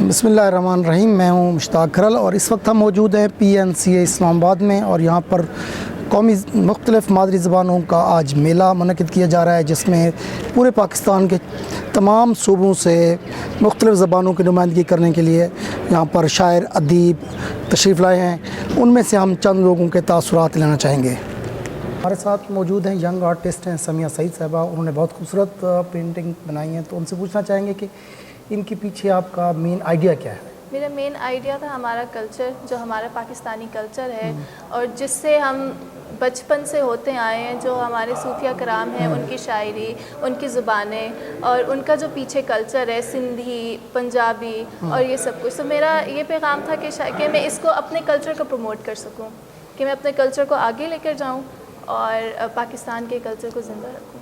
बिस्मिल्लाहिर्रहमानिर्रहीम। मैं हूँ मुश्ताक खरल और इस वक्त हम मौजूद हैं PNCA इस्लामाबाद में, और यहाँ पर कौमी मुख्तलिफ़ मादरी ज़बानों का आज मेला मुनक़िद किया जा रहा है, जिसमें पूरे पाकिस्तान के तमाम सूबों से मुख्तलिफ़ ज़बानों की नुमाइंदगी करने के लिए यहाँ पर शायर अदीब तशरीफ़ लाए हैं। उनमें से हम चंद लोगों के तासुरात लेना चाहेंगे। हमारे साथ मौजूद हैं यंग आर्टिस्ट हैं समिया सईद साहिबा। उन्होंने बहुत खूबसूरत पेंटिंग बनाई है, तो उनसे पूछना चाहेंगे कि इनके पीछे आपका मेन आइडिया क्या है? मेरा मेन आइडिया था हमारा कल्चर, जो हमारा पाकिस्तानी कल्चर है और जिससे हम बचपन से होते आए हैं, जो हमारे सूफिया कराम हैं, उनकी शायरी, उनकी ज़ुबानें और उनका जो पीछे कल्चर है सिंधी, पंजाबी और ये सब कुछ। तो मेरा ये पैगाम था कि मैं इसको अपने कल्चर को प्रमोट कर सकूं, कि मैं अपने कल्चर को आगे लेकर जाऊं और पाकिस्तान के कल्चर को ज़िंदा रखूं।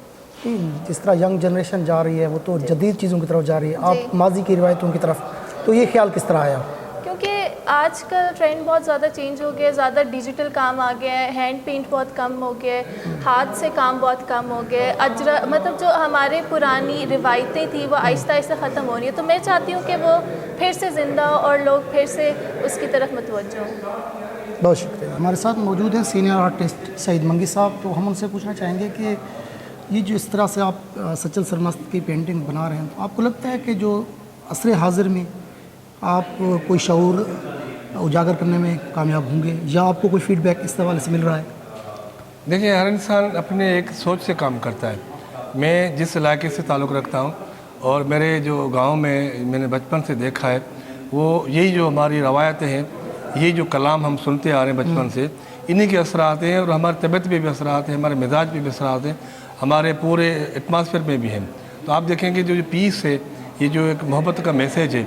जिस तरह यंग जनरेशन जा रही है वो तो जदीद चीज़ों की तरफ जा रही है, आप माजी की रिवायतों की तरफ, तो ये ख्याल किस तरह आया? क्योंकि आजकल ट्रेंड बहुत ज़्यादा चेंज हो गया, ज़्यादा डिजिटल काम आ गया है, हैंड पेंट बहुत कम हो गया है, हाथ से काम बहुत कम हो गया है, अजरा मतलब जो हमारे पुरानी रिवायतें थी वो आहिस्ता आहिस्ता ख़त्म हो रही है। तो मैं चाहती हूँ कि वो फिर से ज़िंदा हो और लोग फिर से उसकी तरफ मतवज्जो हों। बहुत शुक्रिया। हमारे साथ मौजूद हैं सीनियर आर्टिस्ट सईद मंगी साहब। तो हम उनसे पूछना चाहेंगे कि ये जो इस तरह से आप सचल सरमस्त की पेंटिंग बना रहे हैं, तो आपको लगता है कि जो असर हाजिर में आप कोई शऊर उजागर करने में कामयाब होंगे, या आपको कोई फीडबैक इस हवाले से मिल रहा है? देखिए, हर इंसान अपने एक सोच से काम करता है। मैं जिस इलाके से ताल्लुक़ रखता हूँ और मेरे जो गांव में मैंने बचपन से देखा है, वो यही जो हमारी रवायतें हैं, ये जो कलाम हम सुनते आ रहे हैं बचपन से, इन्हीं के असरात हैं और हमारी तबीयत पे भी असरात हैं, हमारे मिजाज पे भी असरात हैं, हमारे पूरे एटमॉस्फेयर में भी हैं। तो आप देखेंगे जो पीस है, ये जो एक मोहब्बत का मैसेज है,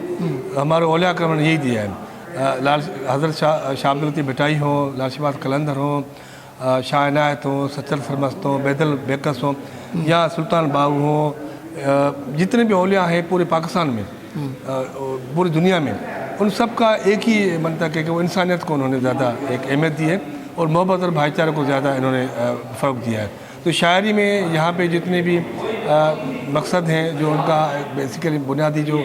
हमारे औलिया करम ने यही दिया है। लाल हज़रत शाह अब्दुल लतीफ़ भटाई हो, लाशिबाद कलंदर हो, शाह इनायत हो, सचल सरमस्त हो, बैदल बेकस हो, या सुल्तान बाबू हो, जितने भी औलिया हैं पूरे पाकिस्तान में, पूरी दुनिया में, उन सब का एक ही मंतक है कि वो इंसानियत को उन्होंने ज़्यादा एक अहमियत दी है और मोहब्बत और भाईचारे को ज़्यादा इन्होंने फ़र्क दिया है। तो शायरी में यहाँ पे जितने भी मकसद हैं, जो उनका बेसिकली बुनियादी जो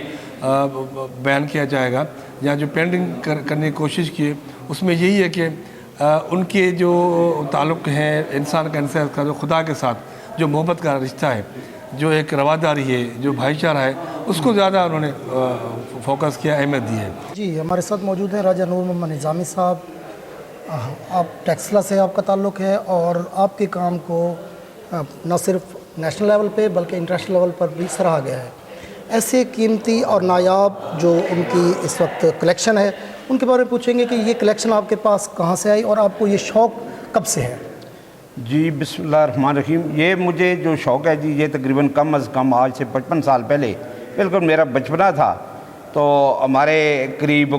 बयान किया जाएगा, या जो पेंटिंग करने की कोशिश की है, उसमें यही है कि उनके जो ताल्लुक़ हैं इंसान का इंसान का, जो खुदा के साथ जो मोहब्बत का रिश्ता है, जो एक रवादारी है, जो भाईचारा है, उसको ज़्यादा उन्होंने फोकस किया, अहमियत दी है। जी, हमारे साथ मौजूद हैं राजा नूर मोहम्मद निज़ामी साहब। आप टेक्सला से आपका ताल्लुक़ है और आपके काम को न सिर्फ नेशनल लेवल पे बल्कि इंटरनेशनल लेवल पर भी सराहा गया है। ऐसे कीमती और नायाब जो उनकी इस वक्त कलेक्शन है, उनके बारे में पूछेंगे कि ये कलेक्शन आपके पास कहाँ से आई और आपको ये शौक़ कब से है? जी, बिस्मिल्लाहिर्रहमानिर्रहीम। ये मुझे जो शौक़ है जी, ये तकरीबन कम अज़ कम आज से 55 साल पहले बिल्कुल मेरा बचपना था। तो हमारे करीब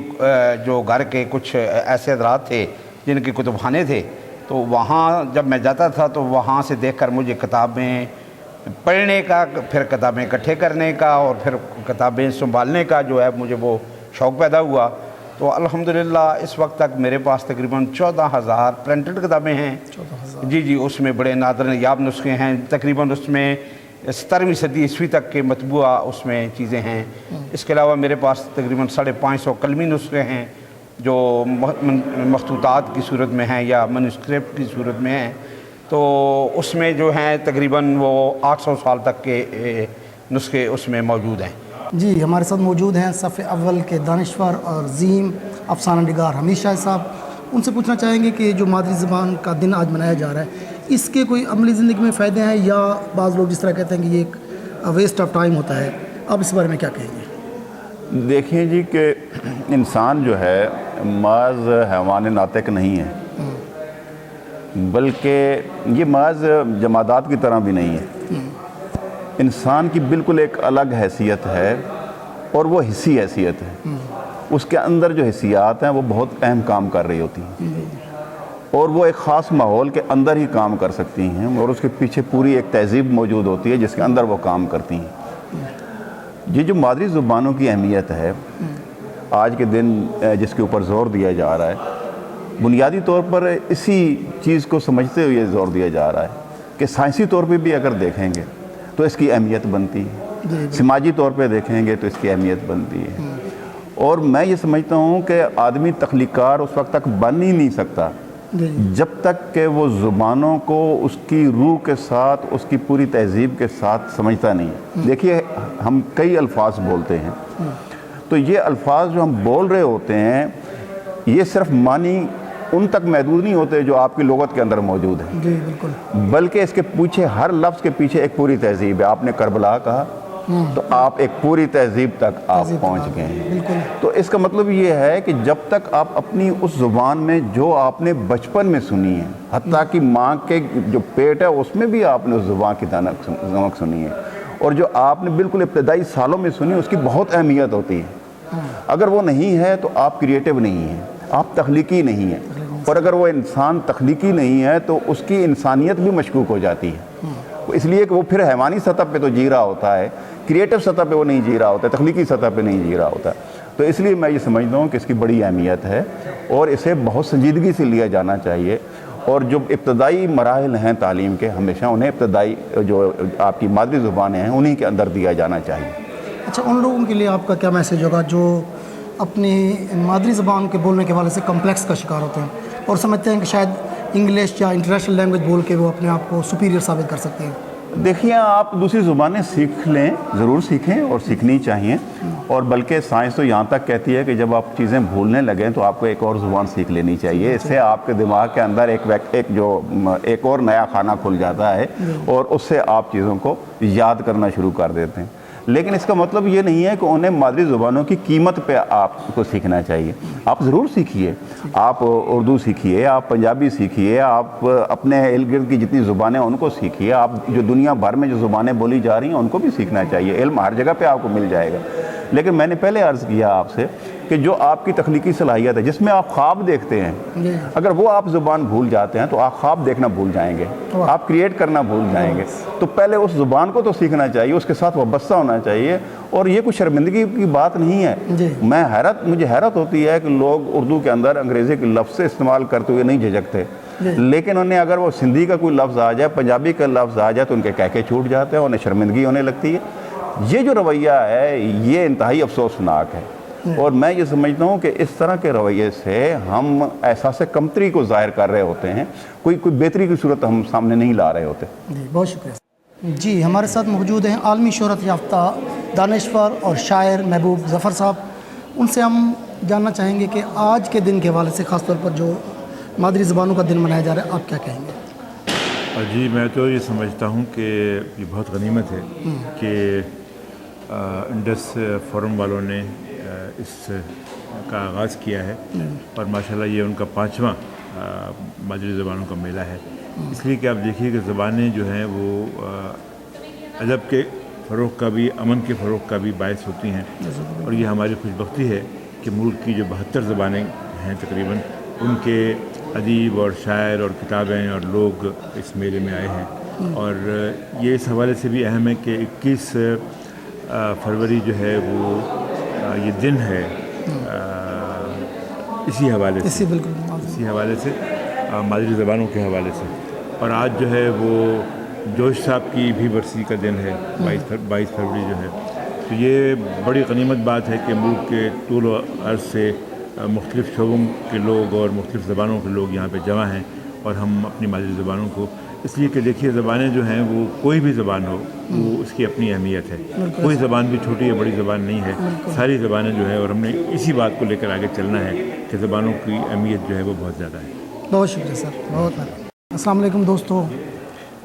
जो घर के कुछ ऐसे हज़रात थे जिनके कुतुबखाने थे, तो वहाँ जब मैं जाता था तो वहाँ से देखकर मुझे किताबें पढ़ने का, फिर किताबें इकट्ठे करने का और फिर किताबें संभालने का जो है मुझे वो शौक़ पैदा हुआ। तो अल्हम्दुलिल्लाह इस वक्त तक मेरे पास तकरीबन 14,000 प्रिंटेड किताबें हैं। 14,000 जी, उसमें बड़े नादर याब नुस्खे हैं। तकरीबन उसमें 17वीं सदी ईस्वी तक के मतबूआ उसमें चीज़ें हैं। इसके अलावा मेरे पास तकरीबन 550 कलमी नुस्खे हैं जो मखतूतात की सूरत में हैं या मैन्युस्क्रिप्ट की सूरत में हैं। तो उसमें जो हैं तकरीबन वो 800 साल तक के नुस्खे उसमें मौजूद हैं। जी, हमारे साथ मौजूद हैं सफ़े अव्वल के दानिश्वर और ज़ीम अफसाना निगार हमीद शाह साहब। उनसे पूछना चाहेंगे कि जो मादरी ज़बान का दिन आज मनाया जा रहा है, इसके कोई अमली ज़िंदगी में फ़ायदे हैं, या बाज़ लोग जिस तरह कहते हैं कि ये एक वेस्ट ऑफ टाइम होता है? आप इस बारे में क्या कहेंगे? देखिए जी, कि इंसान जो है माज हैवान नातिक नहीं है, बल्कि ये माज जमादात की तरह भी नहीं है। इंसान की बिल्कुल एक अलग हैसियत है और वो हिस्सी हैसियत है। उसके अंदर जो हिस्सियात हैं वो बहुत अहम काम कर रही होती हैं और वो एक ख़ास माहौल के अंदर ही काम कर सकती हैं और उसके पीछे पूरी एक तहज़ीब मौजूद होती है जिसके अंदर वो काम करती हैं। ये जो मादरी ज़ुबानों की अहमियत है आज के दिन जिसके ऊपर ज़ोर दिया जा रहा है, बुनियादी तौर पर इसी चीज़ को समझते हुए ज़ोर दिया जा रहा है कि साइंसी तौर पे भी अगर देखेंगे तो इसकी अहमियत बनती है, समाजी तौर पे देखेंगे तो इसकी अहमियत बनती है। اور میں یہ سمجھتا ہوں کہ آدمی تخلیقار اس وقت تک بن ہی نہیں سکتا جب تک کہ وہ زبانوں کو اس کی روح کے ساتھ، اس کی پوری تہذیب کے ساتھ سمجھتا نہیں۔ دیکھیے ہم کئی الفاظ بولتے ہیں، تو یہ الفاظ جو ہم بول رہے ہوتے ہیں یہ صرف معنی ان تک محدود نہیں ہوتے جو آپ کی لغت کے اندر موجود ہیں، جی بالکل، بلکہ اس کے پیچھے، ہر لفظ کے پیچھے ایک پوری تہذیب ہے۔ آپ نے کربلا کہا تو آپ ایک پوری تہذیب تک آپ پہنچ گئے ہیں۔ تو اس کا مطلب یہ ہے کہ جب تک آپ اپنی اس زبان میں جو آپ نے بچپن میں سنی ہے، حتیٰ کہ ماں کے جو پیٹ ہے اس میں بھی آپ نے اس زبان کی نمک سنی ہے، اور جو آپ نے بالکل ابتدائی سالوں میں سنی اس کی بہت اہمیت ہوتی ہے۔ اگر وہ نہیں ہے تو آپ کریٹیو نہیں ہیں، آپ تخلیقی نہیں ہیں، اور اگر وہ انسان تخلیقی نہیں ہے تو اس کی انسانیت بھی مشکوک ہو جاتی ہے، اس لیے کہ وہ پھر حیوانی سطح پہ تو جی رہا ہوتا ہے، کریٹیو سطح پہ وہ نہیں جی رہا ہوتا ہے، تخلیقی سطح پہ نہیں جی رہا ہوتا ہے۔ تو اس لیے میں یہ سمجھتا ہوں کہ اس کی بڑی اہمیت ہے اور اسے بہت سنجیدگی سے لیا جانا چاہیے، اور جو ابتدائی مراحل ہیں تعلیم کے ہمیشہ انہیں ابتدائی جو آپ کی مادری زبانیں ہیں انہی کے اندر دیا جانا چاہیے۔ اچھا، ان لوگوں کے لیے آپ کا کیا میسیج ہوگا جو اپنی مادری زبان کے بولنے کے حوالے سے کمپلیکس کا شکار ہوتے ہیں اور سمجھتے ہیں کہ شاید انگلش یا انٹرنیشنل لینگویج بول کے وہ اپنے آپ کو سپیریئر ثابت کر سکتے ہیں؟ دیکھیے آپ دوسری زبانیں سیکھ لیں، ضرور سیکھیں اور سیکھنی چاہیے، اور بلکہ سائنس تو یہاں تک کہتی ہے کہ جب آپ چیزیں بھولنے لگیں تو آپ کو ایک اور زبان سیکھ لینی چاہیے۔ اس سے آپ کے دماغ کے اندر ایک اور نیا خانہ کھل جاتا ہے اور اس سے آپ چیزوں کو یاد کرنا شروع کر دیتے ہیں۔ لیکن اس کا مطلب یہ نہیں ہے کہ انہیں مادری زبانوں کی قیمت پہ آپ کو سیکھنا چاہیے۔ آپ ضرور سیکھیے، آپ اردو سیکھیے، آپ پنجابی سیکھیے، آپ اپنے ارد گرد کی جتنی زبانیں ان کو سیکھیے، آپ جو دنیا بھر میں جو زبانیں بولی جا رہی ہیں ان کو بھی سیکھنا چاہیے۔ علم ہر جگہ پہ آپ کو مل جائے گا، لیکن میں نے پہلے عرض کیا آپ سے کہ جو آپ کی تخلیقی صلاحیت ہے، جس میں آپ خواب دیکھتے ہیں، اگر وہ آپ زبان بھول جاتے ہیں تو آپ خواب دیکھنا بھول جائیں گے، آپ کریٹ کرنا بھول جائیں گے۔ تو پہلے اس زبان کو تو سیکھنا چاہیے، اس کے ساتھ وابستہ ہونا چاہیے، اور یہ کوئی شرمندگی کی بات نہیں ہے۔ مجھے حیرت ہوتی ہے کہ لوگ اردو کے اندر انگریزی کے لفظ سے استعمال کرتے ہوئے نہیں جھجکتے، لیکن انہیں اگر وہ سندھی کا کوئی لفظ آ جائے، پنجابی کا لفظ آ جائے تو ان کے کہکے چھوٹ جاتے ہیں، انہیں شرمندگی ہونے لگتی ہے۔ یہ جو رویہ ہے یہ انتہائی افسوسناک ہے، اور میں یہ سمجھتا ہوں کہ اس طرح کے رویے سے ہم احساس کمتری کو ظاہر کر رہے ہوتے ہیں، کوئی بہتری کی صورت ہم سامنے نہیں لا رہے ہوتے۔ جی بہت شکریہ۔ جی ہمارے ساتھ موجود ہیں عالمی شہرت یافتہ دانشور اور شاعر محبوب ظفر صاحب، ان سے ہم جاننا چاہیں گے کہ آج کے دن کے حوالے سے، خاص طور پر جو مادری زبانوں کا دن منایا جا رہا ہے، آپ کیا کہیں گے؟ جی میں تو یہ سمجھتا ہوں کہ یہ بہت غنیمت ہے کہ انڈس فورم والوں نے اس کا آغاز کیا ہے، اور ماشاءاللہ یہ ان کا 5واں مادری زبانوں کا میلہ ہے، اس لیے کہ آپ دیکھیے کہ زبانیں جو ہیں وہ ادب کے فروغ کا بھی، امن کے فروغ کا بھی باعث ہوتی ہیں، اور یہ ہماری خوش بختی ہے کہ ملک کی جو 72 زبانیں ہیں تقریباً، ان کے ادیب اور شاعر اور کتابیں اور لوگ اس میلے میں آئے ہیں، اور یہ اس حوالے سے بھی اہم ہے کہ 21 فروری جو ہے وہ یہ دن ہے اسی حوالے سے مادری زبانوں کے حوالے سے، اور آج جو ہے وہ جوش صاحب کی بھی برسی کا دن ہے، 22 فروری جو ہے، تو یہ بڑی غنیمت بات ہے کہ ملک کے طول و عرض سے مختلف شعبوں کے لوگ اور مختلف زبانوں کے لوگ یہاں پہ جمع ہیں، اور ہم اپنی مادری زبانوں کو، اس لیے کہ دیکھیے زبانیں جو ہیں وہ کوئی بھی زبان ہو وہ اس کی اپنی اہمیت ہے، کوئی زبان بھی چھوٹی یا بڑی زبان نہیں ہے، ساری زبانیں جو ہے، اور ہم نے اسی بات کو لے کر آگے چلنا ہے کہ زبانوں کی اہمیت جو ہے وہ بہت زیادہ ہے۔ بہت شکریہ سر، بہت السلام علیکم دوستو،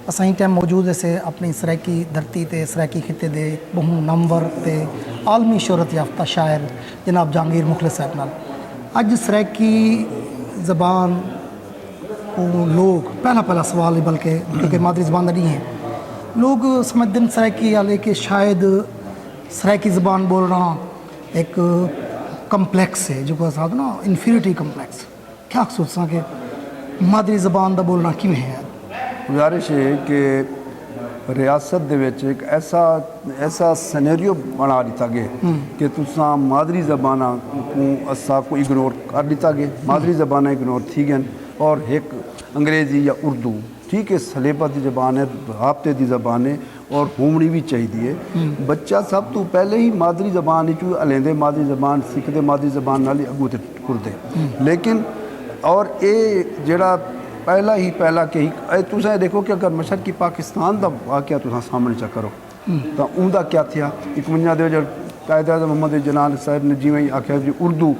اسائی ٹائم موجود ہے اپنی سرائکی دھرتی تے، سرائکی خطے دے بہوں نامور تے عالمی شہرت یافتہ شاعر جناب جہانگیر مخلص صاحب نال اج سرائکی زبان کو لوگ پہلا سوال ہے، بلکہ کیونکہ مادری زبان نہیں ہے، لوگ سمجھتے ہیں سرائکی والے کہ شاید سرائکی زبان بولنا ایک کمپلیکس ہے، جو کہ ساتھ نا انفیریٹی کمپلیکس، کیا سوچاں کہ مادری زبان دا بولنا کیوں ہے؟ گزارش ہے کہ ریاست دے وچ ایک ایسا سینیریو بنا دیتا گیا کہ تساں مادری زباناں کو اساں کو اگنور کر دیتا گیا، مادری زبانیں اگنور تھی گئیں، اور ایک انگریزی یا اردو ٹھیک ہے سلیبہ دی زبان ہے، رابطے دی زبان ہے، اور ہومنی بھی چاہیے. بچہ سب تو پہلے ہی مادری زبان لیندے, مادری زبان سیکھتے, مادری زبان نال ہی اگوں تے ٹردے. لیکن اور اے جڑا پہلا کہ تساں دیکھو کہ اگر مشرقی پاکستان دا واقعہ تساں سامنے چا کرو تو اون دا کیا تھیا. 51 دے قائد اعظم محمد جنان صاحب نے جیویں ہی آخیا جی اردو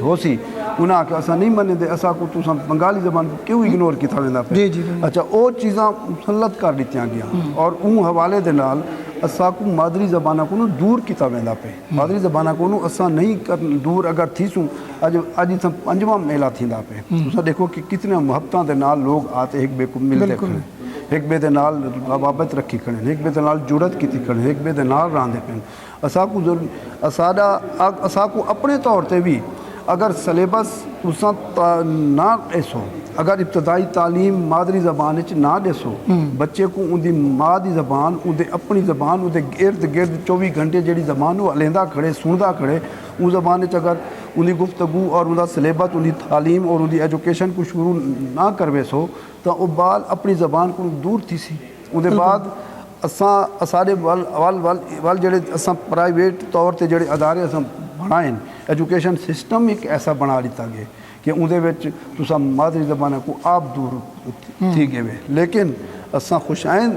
ہو سی, انہاں آخیا اساں نہیں منے دے, اساں کو تساں بنگالی زبان کو کیوں اگنور کیتا ویندا پیا. اچھا او چیزاں مسلط کر دتیاں گیا اور اون حوالے دے نال اساں کو مادری زباناں کو دور کیتا ویندا پے. مادری زباناں کو اساں نہیں دور اگر تھیسوں اج پنجواں میلہ تھیندا پے. تساں دیکھو کہ کتنے محبتاں دے نال لوگ آتے ایک بے کو ملتے کھڑے, ایک بے دے نال روابط رکھی کھڑے, ایک بے دے نال جرت کیتی کھڑے, ایک بے دے نال راندے پے. اساں کو اپنے طور تے بھی اگر سلیبس تساں نہ ڈیسو, اگر ابتدائی تعلیم مادری زبان وچ نہ ڈیسو, بچے کو ان دی ماں دی زبان, ان دے اپنی زبان, ان دے ارد گرد 24 گھنٹے جڑی زبان وہ لیندہ کھڑے سندا کھڑے, ان زبان وچ اگر ان دی گفتگو اور ان دا سلیبس, ان دی تعلیم اور ان دی ایجوکیشن کو شروع نہ کروے سو تو وہ بال اپنی زبان کو دور تھی سی. ان دے بعد اساں سارے وال جڑے اساں پرائیویٹ طور تے جڑے ادارے اساں بنائیں, ایجوکیشن سسٹم ایک ایسا بنا دیتا گیا کہ اندے وچ تساں مادری زبان کو آپ دور تھی گئے. لیکن اساں خوش آئیں,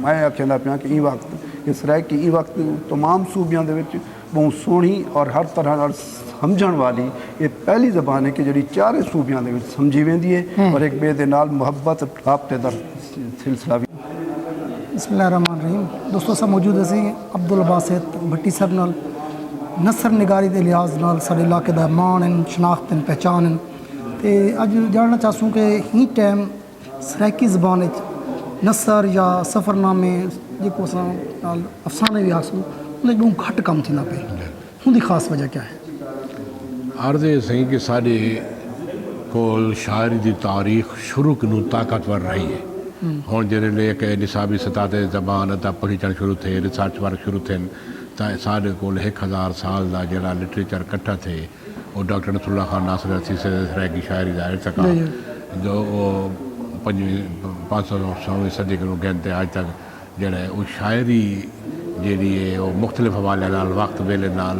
میں آکھنا پیا کہ ای وقت اس رائے کہ ای وقت تمام صوبیاں دے وچ بہت سونی اور ہر طرح نال سمجھن والی یہ پہلی زبان ہے کہ جڑی چارے صوبیاں دے وچ سمجھی ویندی ہے اور ایک بے دے نال محبت رابطے دا سلسلہ بھی. بسم اللہ الرحمن الرحیم. دوستو سب موجود اسی عبدالباسط بھٹی صاحب نال نثر نگاری دے لحاظ نال سارے علاقے دا مان شناخت پہچان تے اج جاننا چاہسوں کہ ہی ٹائم سرائکی زبان نثر یا سفر نامے جے کو نال افسانے بھی آسو انہیں بہت گھٹ کم تھی نہ پہ, ان دی خاص وجہ کیا ہے؟ عرض ہے صحیح کہ سارے کول شاعری دی تاریخ شروع کنو طاقتور رہی ہے. ہوں جڑے لے کے نصابی سطح تے زبان ادا پڑھیچن شروع تھے, ریسرچ ورک شروع تھے, تا سارے کول 1000 سال دا جڑا لٹریچر کٹھا تھے وہ ڈاکٹر نصر اللہ خان ناصر عیسی سے سرائکی شاعری دا ارتقا جو 500 صدی کو گھنٹے آج تک جڑا ہے وہ شاعری جیڑی ہے وہ مختلف حوالے نال وقت ویلے نال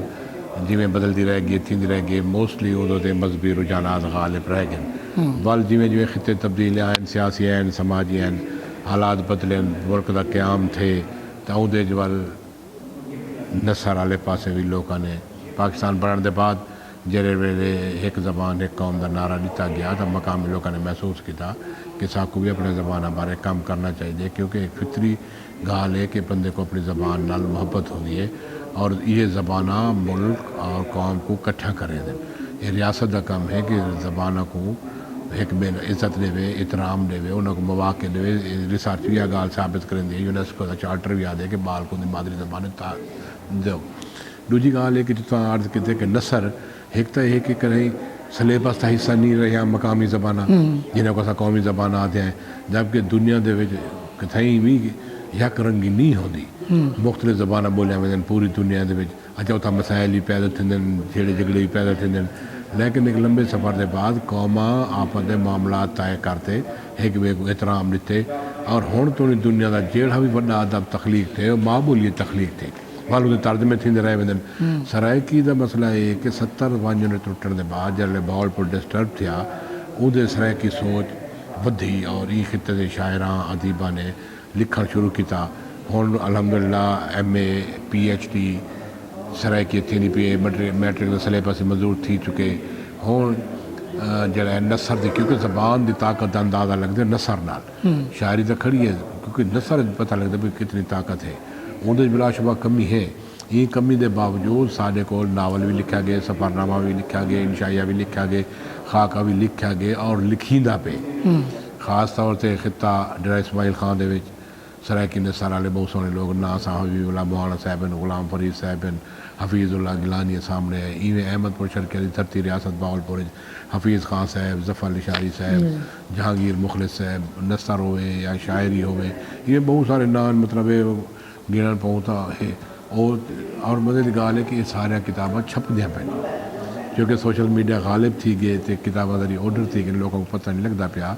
جویں بدلتی رہ گئی تھیندی رہ گئی. موسٹلی ادو تے مذہبی رجحانات غالب رہ گئے. ول جویں خطے تبدیل آئیں, سیاسی ہیں, سماجی ہیں, حالات بدلے, ملک دا قیام تھے تو اودے ول نثر والے پاسے بھی لوگوں نے پاکستان بننے دے بعد جڑے ویلے ایک زبان ایک قوم دا نعرہ دیتا گیا تو مقامی لوگوں نے محسوس کیا کہ سب کو بھی اپنے زبان بارے کام کرنا چاہیے, کیونکہ ایک فطری گال ہے کہ بندے کو اپنی زبان نال محبت ہوتی ہے اور یہ زبانہ ملک اور قوم کو کٹھا کرے دیں. یہ ریاست کا کام ہے کہ زبانہ کو ایک بے عزت دے, احترام دے, انہوں کو مواقع دے. ریسرچ بھی گال ثابت کریں دے, یونیسکو کا چارٹر بھی آدھے کہ بال کو مادری زبان دو. دوجی گال ہے کہ جتنا عرض کیتے کہ نثر ایک تو یہ کہ کہیں سلیبس کا حصہ نہیں رہا مقامی زبانہ جنہیں کو قومی زبان آتے ہیں, جبکہ دنیا دے وچ کتھیں بھی یک رنگی نہیں ہوتی, مختلف زبانیں بولیاں ویندین پوری دنیا دے وچ. اچھا اتنا مسائل بھی پیدا تھیندن, جھیڑے جھگڑے بھی پیدا تھیندن, لیکن ایک لمبے سفر دے بعد قوماں آپس دے معاملات طے کرتے, ایک بے کو احترام دیتے, اور ہن تو دنیا دا جیڑا بھی وڈا ادب تخلیق تھے ماں بولی تخلیق تھے والوں دے ترجمے تھیندے رہے ویندن. سرائکی دا مسئلہ ہے کہ 70 وانجوں نے ٹوٹن دے بعد جلے بہاولپور ڈسٹرب تھیا اودے سرائکی سوچ ودھی اور ای خطے دے شاعراں ادیباں نے لکھن شروع کیتا. ہن الحمدللہ MA PhD سرائکی تھینی پی میٹرک دا سلیبس منظور تھی چکے. ہن جڑا ہے نثر دی کیونکہ زبان دی طاقت دا اندازہ لگتا نثر نال, شاعری تو کھڑی ہے کیونکہ نثر پتہ لگتا بھی کتنی طاقت ہے. اندر بلا شبہ کمی ہے. یہ کمی دے باوجود سارے کو ناول بھی لکھا گئے, سفر نامہ بھی لکھا گئے, انشائیہ بھی لکھا گئے, خاکہ بھی لکھا گئے اور لکھیندہ پہ. خاص طور سے خطہ ڈیرہ اسماعیل خان دے وچ سرائکی نثر والے بہت سونے لوگ نا حبیب اللہ مولانا صاحب, غلام فرید صاحب, حفیظ اللہ گیلانی سامنے, ایویں احمد پور شرکے دی دھرتی ریاست بہاولپور, حفیظ خان صاحب, ظفر علی شاعری صاحب, جہانگیر مخلص صاحب, نثر ہوئے یا شاعری ہوئے, یہ بہت سارے نام مطلب گنن پہنچتا ہے. اور مزے کی گال ہے کہ یہ سارا کتاباں چھپ دیا پہ کیونکہ سوشل میڈیا غالب تھی گئے تھے کتاباں ذریعے آرڈر تھی کہ لوگوں کو پتہ نہیں لگتا پیا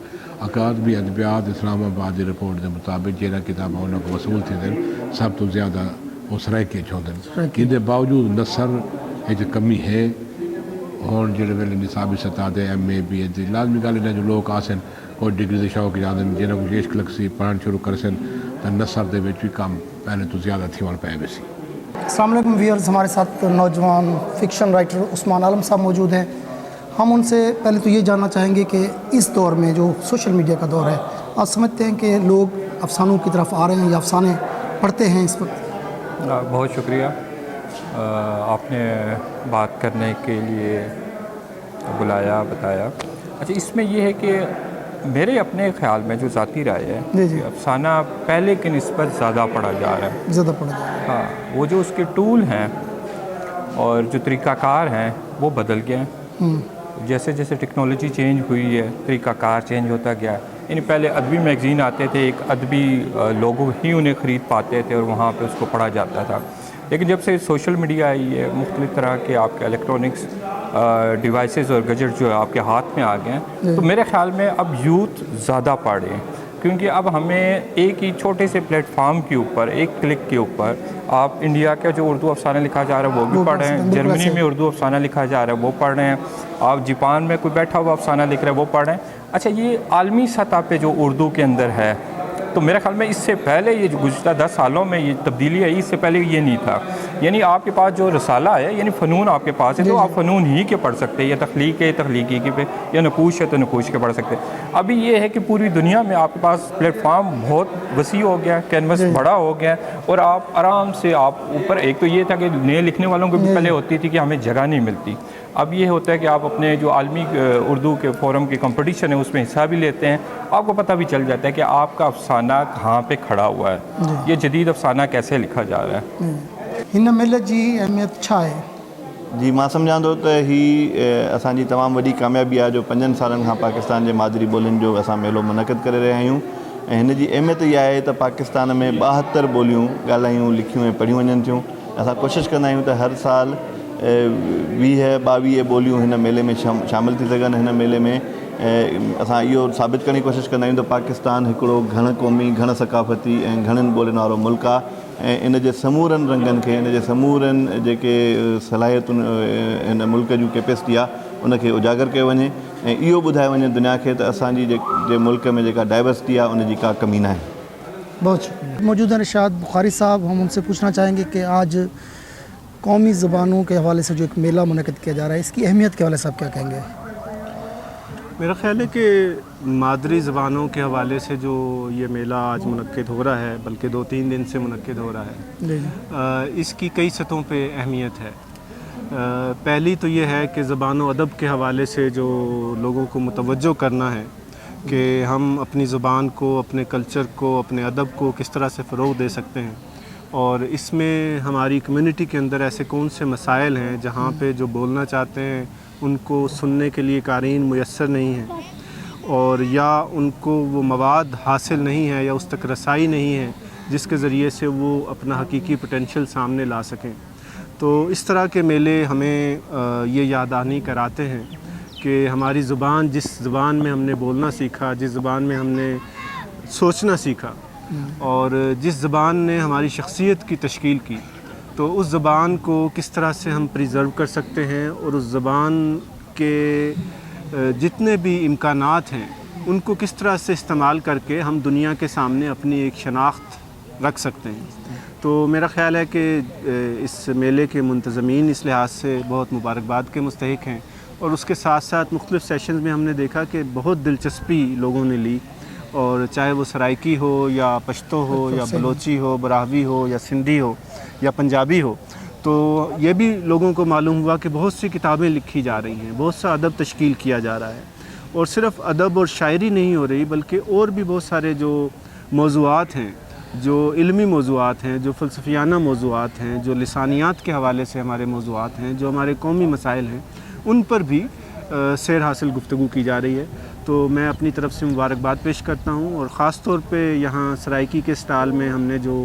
اکادمی ادبیات اسلام آباد کی رپورٹ کے مطابق جہاں کتاباں انہوں کو وصول تھے سب تو زیادہ وہ سرائکی چاہتے ہیں ان باوجود نثر ایک کمی ہے اور جڑے ویلے نصابی سطح دے ایم اے بی اے لازمی گل ہے جو لوگ آسن کوئی ڈگری دے شوق جاندن جنہاں کو عشق لگ سی پڑھن شروع کرسن تو نثر دے وچ بھی کام پہلے تو زیادہ تھی ون پے سی. السلام علیکم ویئرز، ہمارے ساتھ نوجوان فکشن رائٹر عثمان عالم صاحب موجود ہیں. ہم ان سے پہلے تو یہ جاننا چاہیں گے کہ اس دور میں جو سوشل میڈیا کا دور ہے، آپ سمجھتے ہیں کہ لوگ افسانوں کی طرف آ رہے ہیں یا افسانے پڑھتے ہیں اس وقت؟ بہت شکریہ آپ نے بات کرنے کے لیے بلایا بتایا. اچھا، اس میں یہ ہے کہ میرے اپنے خیال میں جو ذاتی رائے ہے کہ افسانہ پہلے کی نسبت زیادہ پڑھا جا رہا ہے. زیادہ پڑھا جا رہا ہے. ہاں، وہ جو اس کے ٹول ہیں اور جو طریقہ کار ہیں وہ بدل گئے ہیں. جیسے جیسے ٹیکنالوجی چینج ہوئی ہے طریقہ کار چینج ہوتا گیا ہے. یعنی پہلے ادبی میگزین آتے تھے، ایک ادبی لوگوں ہی انہیں خرید پاتے تھے اور وہاں پہ اس کو پڑھا جاتا تھا. لیکن جب سے سوشل میڈیا آئی ہے، مختلف طرح کے آپ کے الیکٹرانکس ڈیوائسز اور گیجٹ جو ہے آپ کے ہاتھ میں آ گئے ہیں، تو میرے خیال میں اب یوتھ زیادہ پڑھ رہے ہیں. کیونکہ اب ہمیں ایک ہی چھوٹے سے پلیٹ فارم کے اوپر، ایک کلک کے اوپر آپ انڈیا کا جو اردو افسانہ لکھا جا رہا ہے وہ بھی پڑھ رہے ہیں، جرمنی میں اردو افسانہ لکھا جا رہا ہے وہ پڑھ رہے ہیں، آپ جاپان میں کوئی بیٹھا ہوا افسانہ لکھ رہا ہے وہ پڑھ رہے ہیں. اچھا، یہ عالمی سطح پہ جو اردو کے اندر ہے، تو میرے خیال میں اس سے پہلے یہ جو گزشتہ 10 سالوں میں یہ تبدیلی آئی، اس سے پہلے یہ نہیں تھا. یعنی آپ کے پاس جو رسالہ ہے، یعنی فنون آپ کے پاس ہے تو آپ فنون ہی کے پڑھ سکتے ہیں، یا تخلیق ہے تخلیقی کے پہ، یا نقوش ہے تو نقوش کے پڑھ سکتے ہیں. ابھی یہ ہے کہ پوری دنیا میں آپ کے پاس پلیٹ فارم بہت وسیع ہو گیا ہے، کینوس بڑا ہو گیا ہے، اور آپ آرام سے آپ اوپر، ایک تو یہ تھا کہ نئے لکھنے والوں کو بھی پہلے ہوتی تھی کہ ہمیں جگہ نہیں ملتی. اب یہ ہوتا ہے کہ آپ اپنے جو عالمی اردو کے فورم کے کمپٹیشن ہے اس میں حصہ بھی لیتے ہیں، آپ کو پتہ بھی چل جاتا ہے کہ آپ کا افسانہ کہاں پہ کھڑا ہوا ہے، یہ جدید افسانہ کیسے لکھا جا رہا ہے. हिन महिल जी अहमियत छा आहे؟ जी, मां सम्झां थो त ही असांजी तमामु वॾी कामयाबी आहे जो 5 सालनि खां पाकिस्तान जे मादरी ॿोलियुनि जो असां मेलो मुनक़िद करे रहिया आहियूं. ऐं हिन जी अहमियत इहा आहे त पाकिस्तान में 72 ॿोलियूं ॻाल्हायूं, लिखियूं ऐं पढ़ियूं वञनि थियूं. असां कोशिशि कंदा आहियूं त हर साल 20-22 ॿोलियूं हिन मेले में शामिलु थी सघनि. हिन मेले में असां इहो साबित करण जी कोशिशि कंदा आहियूं त पाकिस्तान हिकिड़ो घण क़ौमी, घण सक़ाफ़ती ऐं घणनि ॿोलियुनि वारो मुल्क आहे. ऐं इन जे समूरनि रंगनि खे, इन जे समूरनि जेके सलाहियतुनि हिन मुल्क जूं कैपेसिटी आहे उनखे उजागर कयो वञे ऐं इहो ॿुधायो वञे दुनिया खे त असांजी जे मुल्क में जेका डाइवर्सिटी आहे उनजी का कमी न आहे. बहुत शुक्रिया. मौजूद हैं इरशाद बुखारी साहब. हम उनसे पूछना चाहेंगे कि आज कौमी ज़बानों के हवाले से जो एक मेला मुनक़िद किया जा रहा है, इसकी अहमियत के हवाले से आप क्या कहेंगे? मेरा ख्याल है कि मादरी ज़बानों के हवाले से जो ये मेला आज मुनक्किद हो रहा है, बल्कि 2-3 दिन से मुनक्किद हो रहा है, इसकी कई सतहों पे अहमियत है. पहली तो ये है कि ज़बान व अदब के हवाले से जो लोगों को मुतवज्जो करना है कि हम अपनी ज़बान को, अपने कल्चर को, अपने अदब को किस तरह से फ़रोग़ दे सकते हैं, और इसमें हमारी कम्युनिटी के अंदर ऐसे कौन से मसाइल हैं जहाँ पे जो बोलना चाहते हैं उनको सुनने के लिए क़ारीन मुयस्सर नहीं है, और या उनको वो मवाद हासिल नहीं है या उस तक रसाई नहीं है जिसके ज़रिए से वो अपना हकीकी पोटेंशियल सामने ला सकें. तो इस तरह के मेले हमें ये याद दहानी कराते हैं कि हमारी ज़ुबान, जिस ज़ुबान में हमने बोलना सीखा, जिस ज़ुबान में हमने सोचना सीखा और जिस ज़बान ने हमारी शख्सियत की तश्कील की, तो उस ज़बान को किस तरह से हम प्रिज़र्व कर सकते हैं और उस ज़बान के जितने भी इम्कानात हैं उनको किस तरह से इस्तेमाल करके हम दुनिया के सामने अपनी एक शनाख्त रख सकते हैं. तो मेरा ख़्याल है कि इस मेले के मुंतज़मीन इस लिहाज से बहुत मुबारकबाद के मुस्तहिक हैं, और उसके साथ साथ मुख्तलिफ़ सेशंस में हमने देखा कि बहुत दिलचस्पी लोगों ने ली, और चाहे वो सराइकी हो या पश्तो हो या बलोची हो, बराहवी हो या सिंधी हो या पंजाबी हो, तो ये भी लोगों को मालूम हुआ कि बहुत सी किताबें लिखी जा रही हैं, बहुत सा अदब तश्कील किया जा रहा है, और सिर्फ़ अदब और शायरी नहीं हो रही बल्कि और भी बहुत सारे जो मौज़ूआत हैं, जो इल्मी मौज़ूआत हैं, जो फ़लसफ़ियाना मौज़ूआत हैं, जो लिसानियात के हवाले से हमारे मौज़ूआत हैं, जो हमारे कौमी मसाइल हैं, उन पर भी सैर हासिल गुफ्तगू की जा रही है. तो मैं अपनी तरफ से मुबारकबाद पेश करता हूँ, और ख़ास तौर पे यहाँ सराइकी के स्टाल में हमने जो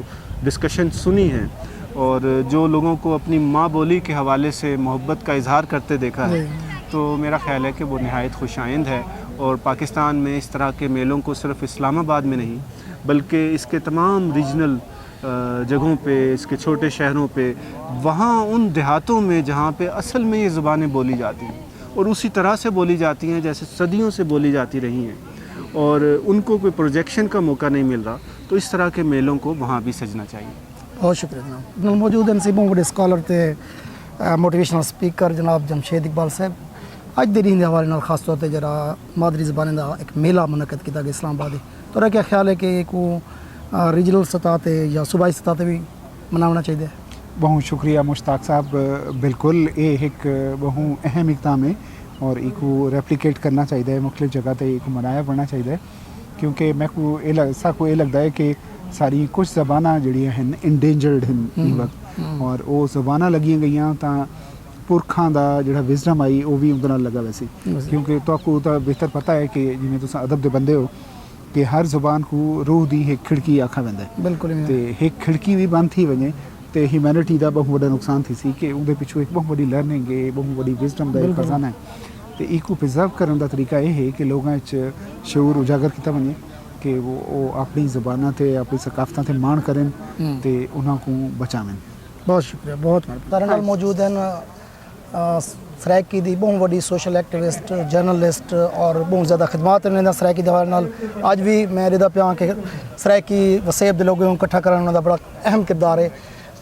डिस्कशन सुनी है और जो लोगों को अपनी माँ बोली के हवाले से मोहब्बत का इजहार करते देखा है, तो मेरा ख़्याल है कि वो नहायत खुशाइंद है। और पाकिस्तान में इस तरह के मेलों को सिर्फ इस्लामाबाद में नहीं बल्कि इसके तमाम रीजनल जगहों पे, इसके छोटे शहरों पे, वहाँ उन देहातों में जहाँ पे असल में ये ज़ुबानें बोली जाती हैं और उसी तरह से बोली जाती हैं जैसे सदियों से बोली जाती रही हैं, और उनको कोई प्रोजेक्शन का मौका नहीं मिल रहा, तो इस तरह के मेलों को वहाँ भी सजना चाहिए। बहुत शुक्रिया जनाब। मौजूद नसीबों बड़े स्कॉलर थे मोटिवेशनल स्पीकर जनाब जमशेद इकबाल साहब। अज दे दिन के हवाले नाल खास तौर पर जरा मादरी ज़बान का एक मेला मुनक़द किया गया इस्लामाबाद। तो क्या ख्याल है कि को रीजनल सतह पर या सूबाई सतह पर भी मनाना चाहिए? बहुत शुक्रिया मुश्ताक साहब। बिल्कुल ये एक बहुत अहम इकदाम है और इको रेप्लीकेट करना चाहिए, मुख्तलिफ जगह पर इको मनाया पड़ना चाहिए, क्योंकि मैं को ये लगता है कि सारी कुछ ज़बाना जड़ियाँ हैं इंडेंजर्ड हैं इस वक्त, और वो ज़बाना लगियाँ गई तो पुरखों का जो विजडम आई वो भी उनके लगा वैसे, क्योंकि तो बेहतर पता है कि जिमें तुम अदब के बंदे हो कि हर ज़ुबान को रूह की एक खिड़की आखा वेंदा है। बिल्कुल। तो एक खिड़की भी बंद थी वजे तो ह्यूमैनिटी का बहुत बड़ा नुकसान थी सी कि उनके पिछू एक बहुत बड़ी लर्निंग है, बहुत बड़ी विजडम का एक खजाना है। तो इको प्रिजर्व करने का तरीका यह है कि लोगों शऊर उजागर किया वजे कि वो अपनी ज़बाना से अपनी सकाफत से मान करें तो उन्होंने बचावें। बहुत शुक्रिया। बहुत मौजूद हैं सराइकी दी बहुत बड़ी सोशल एक्टिविस्ट, जर्नलिस्ट और बहुत ज़्यादा खिदमात ने सराइकी दवार नाल। अज भी मैं रिदा पिया कि सराइकी वसेब के लोगों को इकट्ठा करने का बड़ा अहम किरदार है।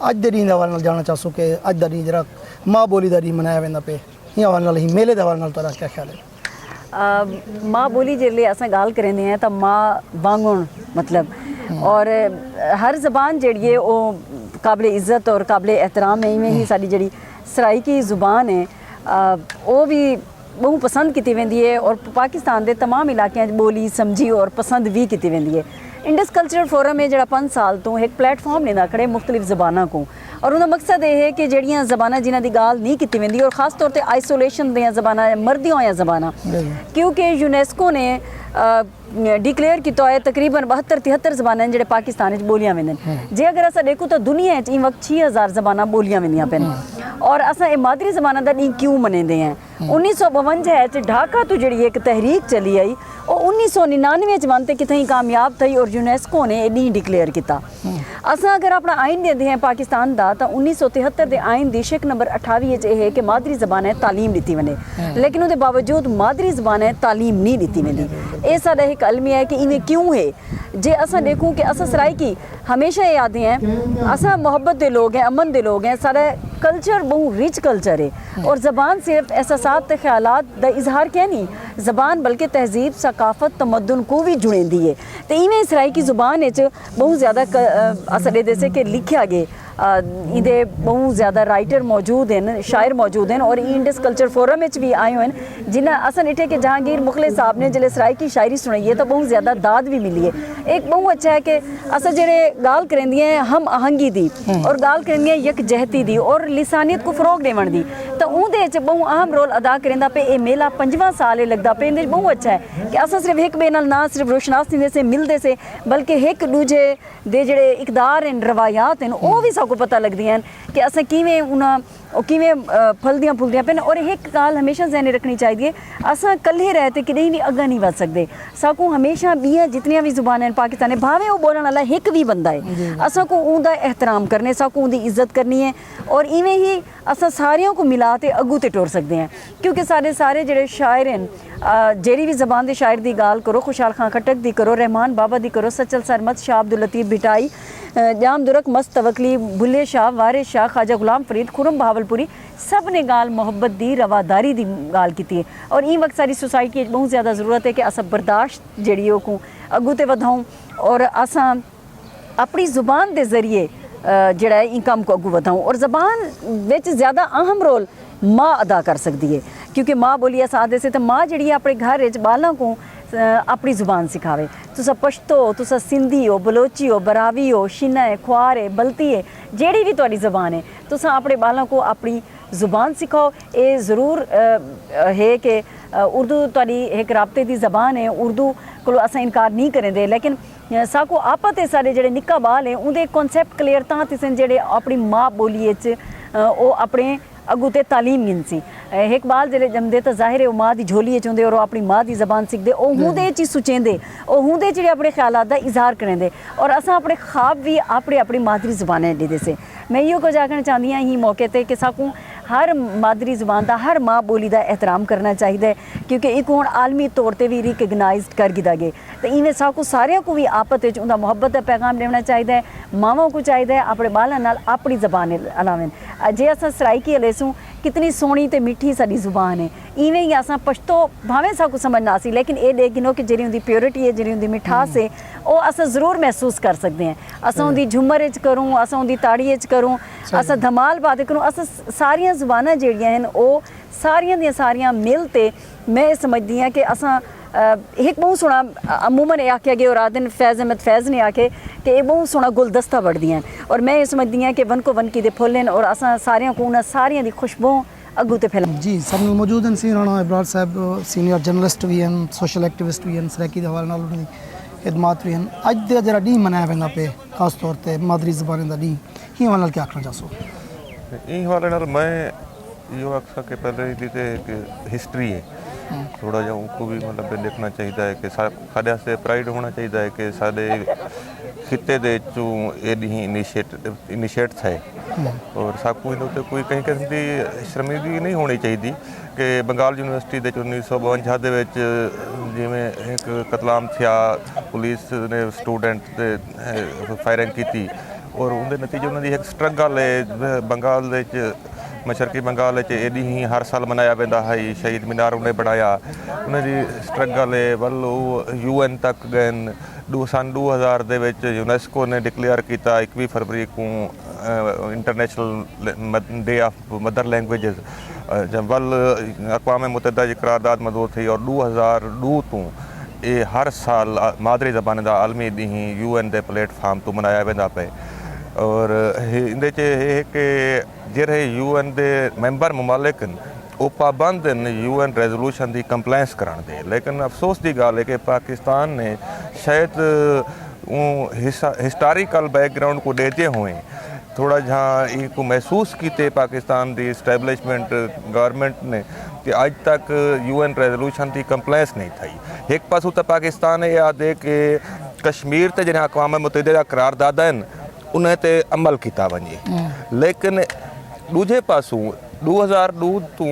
अज दे दिन हवाले नाल जानना चाहूँ कि अज का दिन जरा माँ बोली का दिन मनाया वेंदा पे, ये हवाले नाल ही मेले के हवाले नाल तुहाडा क्या ख्याल है? माँ बोली जिसले अस गाल करेंगे हैं तो माँ वांगुण मतलब, और हर ज़बान जी है वो काबिल इज़्ज़त और काबिल एहतराम है। इवें ही साड़ी जी सराइकी ज़ुबान है वो भी बहुत पसंद की वेंदी है और पाकिस्तान के तमाम इलाकों बोली समझी और पसंद भी की वेंदी है। इंडस कल्चरल फोरम है जो 5 साल तो एक प्लेटफॉर्म लेना खड़े मुख्तलिफ ज़बाना को, और उनका मकसद ये है कि जड़ियाँ ज़बाना जिन्हों की गाल नहीं की वेंदी और ख़ास तौर पर आइसोलेशन दियाँ ज़बाना मरदियाँ हुई ज़बाना, क्योंकि यूनेस्को ने डिक्लेयर किया है तकरीबन 72-73 ज़बाना जो पाकिस्तान बोलियां वेंदन। जे अगर अस देखूँ तो दुनिया इन वक्त 6000 ज़बाना बोलियां वेंदियां पैन, और अस मादरी ज़बाना का डी क्यों मनाते हैं? 1952 ढाका तो जी एक तहरीक चली आई और 1999 बनते कितनी कामयाब थी और यूनेस्को ने डी डिक्लेयर किया। अस अगर अपना आइन देते हैं पाकिस्तान का तो 1973 के आइन की शिक नंबर 28 है कि मादरी ज़बान है तालीम दी वने, लेकिन उसके बावजूद मादरी ज़बान है तालीम नहीं दी वेंदी। ये साडा एक अलमी है कि इवें क्यों है। जे अस देखूँ कि अस सराइकी हमेशा याद हैं, अस मोहब्बत के लोग हैं, अमन के लोग हैं, सारा कल्चर बहुत रिच कल्चर है और ज़बान सिर्फ एहसासात ख्यालात का इजहार क्या नहीं, ज़बान बल्कि तहजीब सकाफत तमद्दुन को भी जुड़ेंदी है। तो इवें सराइकी ज़ुबान बहुत ज़्यादा अस जैसे कि लिखा गया इधे बहुत ज़्यादा राइटर मौजूद हैं, शायर मौजूद हैं और इंडस कल्चर फोरम भी आए हुए हैं जिन्हें असन इठे कि जहांगीर मुखलिस साहब ने जिले सराइकी शायरी सुनाई है तो बहुत ज़्यादा दाद भी मिली है। एक बहुत अच्छा है कि अस जेड़े गाल करेंदी हैं हम आहंगी दी और गाल करेंदी हैं यकजहती दी और लिसानियत को फरोग देवन दी, तो उनके बहुत अहम रोल अदा करेंदा पे। ये मेला 5वां साल लगता पे, इन बहुत अच्छा है कि अस सिर्फ एक बे ना सिर्फ रोशनास थींदे से मिलते से बल्कि एक दूजे दे जेड़े इकदार हैं रवायात हैं वो भी को पता लगती हैं कि अस किवें किवें फलदियाँ फुलदियाँ पे। और एक गाल हमेशा जहने रखनी चाहिए, अस कल्ले रहते कि नहीं अग्गा नहीं बढ़ सकते। साकू हमेशा बियाँ जितनियां भी जुबान हैं पाकिस्तान भावें वो बोलने वाला एक भी बंदा है, असा को उनका एहतराम करने, साकू उनकी इज्जत करनी है और इवें ही अस सारियों को मिला के अगू ते टोर सकते हैं। क्योंकि सारे जेड़े शायर हैं जेरी भी ज़बान के शायर की गाल करो, खुशहाल खां खटक दी करो, रहमान बाबा दी करो, सचल सरमद, शाह अब्दुल लतीफ़ भिटाई, जाम दुरक, मस्त तवकली, बुल्ले शाह, वारिस शाह, ख्वाजा गुलाम फरीद, खुरम बहावलपुरी, सब ने गाल मोहब्बत दी रवादारी दी गाल की है। और इन वक्त सारी सोसाइटी बहुत ज़्यादा ज़रूरत है कि अस बर्दाश्त जड़ियों को अगू ते वधाऊं और अस अपनी ज़ुबान के जरिए जड़ा इन काम को अगू वधाऊं। और ज़बान विच ज़्यादा अहम रोल माँ अदा कर सकती है, क्योंकि माँ बोलिए सादे से तो माँ जी अपने घर बालों को अपनी ज़ुबान सिखावे। तुसा पश्तो हो, तुसा सिंधी हो, बलोची हो, बरावी हो, शिना है, ख्वार है, बल्ती है, जेड़ी भी तुहाडी ज़बान है तुसा अपने बालों को अपनी ज़ुबान सिखाओ। ये ज़रूर है कि उर्दू तुहाडी एक राबते की ज़बान है, उर्दू को अस इनकार नहीं करेंगे, लेकिन साकू आपा ते साढ़े जेह्ड़े निक्का बाल है उंदे कॉन्सैप्ट क्लियर तां तिसन जेह्ड़े अपनी माँ बोलियै च ओह् अपने अग्गू ते तालीम गिनसी एक बाल जेल्लै जमदे तो जाहिर है ओह् माँ दी झोलियै च होंदे और अपनी माँ दी जबान सिखदे ओह् हुंदे च सुचेंदे ओह् हुंदे च अपने ख्यालात दा इजहार करेंदे और असां अपने ख्वाब भी अपनी मादरी जबान दे से मैं इहो कुछ आखना चाहती हाँ ही मौके ते कि साकू हर मादरी जबान का हर माँ बोली का एहतराम करना चाहिए क्योंकि एक हुण आलमी तौर पर भी रिकगनाइज कर गिदा गए तो इवें साकू सारिया को भी आपस में मुहब्बत का पैगाम देना चाहिए मावां को चाहिए अपने बालों नाल अपनी जबान अलावें जे असां सराइकी हलेसूँ कितनी सोहनी तो मीठी साड़ी जुबान है इवें ही असां पश्तो भावें साकू समझना सी लेकिन ये देखिनो कि जी उनकी प्योरिटी है जी उनकी मिठास है वो असां ज़रूर महसूस कर सकते हैं असां उनकी झुमर च करूँ असां उनकी ताड़ी च करूँ असां धमाल बात करूँ असां सारियां जुबानां जिहड़ियां हैं वो सारियां दियां सारियां मिल ते मैं समझदी हाँ कि असां एक बहुत सोहना अमूमन यह आख्या गया और आदन फैज़ अहमद फैज़ ने आखे कि ये बहुत सोहना गुलदस्ता बढ़दियां और मैं ये समझदी हाँ कि वन को वन की दे फुल और असां सारियां को उन्हां सारियां दी खुशबू अगू ते फैला जी सब मौजूद हैं सी राणा इबरार साहब सीनियर जर्नलिस्ट भी हैं सोशल एक्टिविस्ट भी हैं सराइकी के हवाले नाल उन्हां दी खिदमत भी हैं अज दे जरा डी मनाया वेंदा पे खास तौर ते मादरी ज़बान दा डी ही हवाले नाल क्या आखना चाहसो ई हवाले नाल मैं यो आख सके पहले दी हिस्ट्री है थोड़ा जा उनको भी मतलब देखना चाहिए है कि साढ़े से प्राइड होना चाहिए है कि साढ़े खिते दे चू एडी इनिशिएट थे और साकू इन कोई कहीं किस्म की शर्मिंदगी नहीं होनी चाहिए कि बंगाल यूनिवर्सिटी दे 1952 दे विच जिवें एक कतलाम थिया पुलिस ने स्टूडेंट ते फायरिंग की और उनके नतीजे उन्होंने एक स्ट्रगल है बंगाल दे मशरकी बंगाल एडी ही हर साल मनाया वेंदा है शहीद मीनार उन्हें बनाया उन्हें स्ट्रगल है वल UN तक गए सन 2000 दे विच यूनेस्को ने डिक्लेयर किया 21 फरवरी को international day of mother languages जब वल अक़वाम मुत्तहिदा की करारदाद मंजूर थी और 2002 तो ये हर साल मादरी ज़बान का आलमी ॾींहुं UN के प्लेटफॉर्म तो मनाया वेंदा पे और इंदे कि जेरे UN के मैंबर मुमालिक वो पाबंद UN रेजोल्यूशन की कंप्लाइंस कराने दे लेकिन अफसोस की गाल है कि पाकिस्तान ने शायद हिस्टोरिकल बैकग्राउंड को देते हुए थोड़ा जहाँ इनको महसूस किए पाकिस्तान की इस्टेब्लिशमेंट गवर्नमेंट ने कि आज तक UN रेजोल्यूशन की कंप्लाइंस नहीं थी एक पासों तो पाकिस्तान ये याद है कि कश्मीर ते जहाँ अक़वाम मुत्तहिदा करारदाद उन्हें ते अमल किया वञे लेकिन दूजे पासों 2002 तो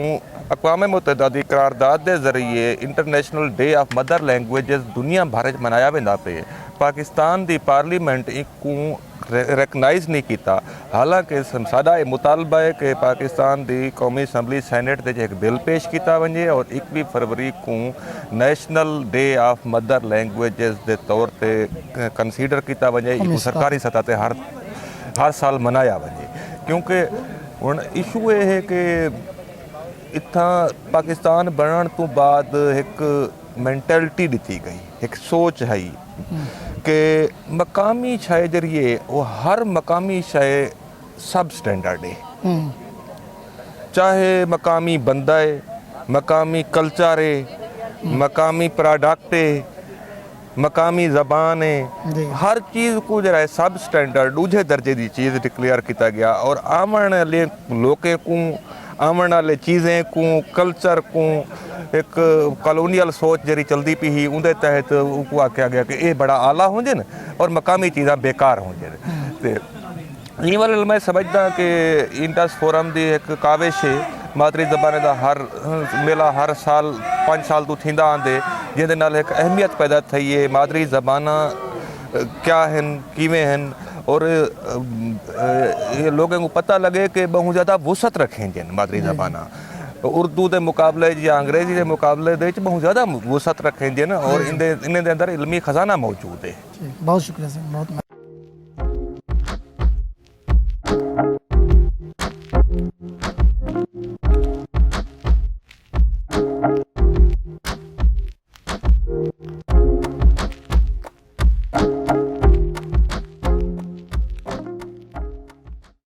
अक़वाम मुत्तहिदा की करारदाद के जरिए international day of mother languages दुनिया भर च मनाया वेंदा पे पाकिस्तान की पार्लीमेंट इको रिकगनाइज नहीं किया हालांकि साडा ये मुतालबा है कि पाकिस्तान की कौमी असैम्बली सैनेट से एक बिल पेश किया वञे और 21 फरवरी को national day of mother languages के तौर पर कंसीडर किया वञे सरकारी सतह पर हर साल मनाया वञे क्योंकि हुण इशू ये है कि इत्थां पाकिस्तान बनने तो बाद एक मैंटेलिटी दी गई एक सोच है कि मकामी शय जरिए वो हर मकामी शय सब स्टैंडर्ड है चाहे मकामी बंदा है मकामी कल्चर है मकामी प्रोडक्ट है मकामी ज़बान है हर चीज़ को जरा सब स्टैंडर्ड दूजे दर्जे की चीज़ डिक्लेयर किया गया और आमन वाले लोगों को आमन वाले चीज़ें को कल्चर को एक कॉलोनियल सोच जी चलती पी ही उनके तहत उनको आख्या गया कि ये बड़ा आला हो जन और मकामी चीज़ा बेकार हो जन इन वाले मैं समझदा कि इंडस फोरम की एक काविश है मादरी ज़बान का हर मेला हर साल 5 साल तो थींदा आंदे जिहदे नाल एक अहमियत पैदा थी है मादरी ज़बान क्या हैं किवें हैं और ये लोगों को पता लगे कि बहुत ज़्यादा वसत रखें जिन मादरी ज़बान उर्दू के मुकाबले या अंग्रेजी के मुकाबले बहुत ज़्यादा वसत रखें जिन और इनके अंदर इल्मी खजाना मौजूद है बहुत शुक्रिया सर बहुत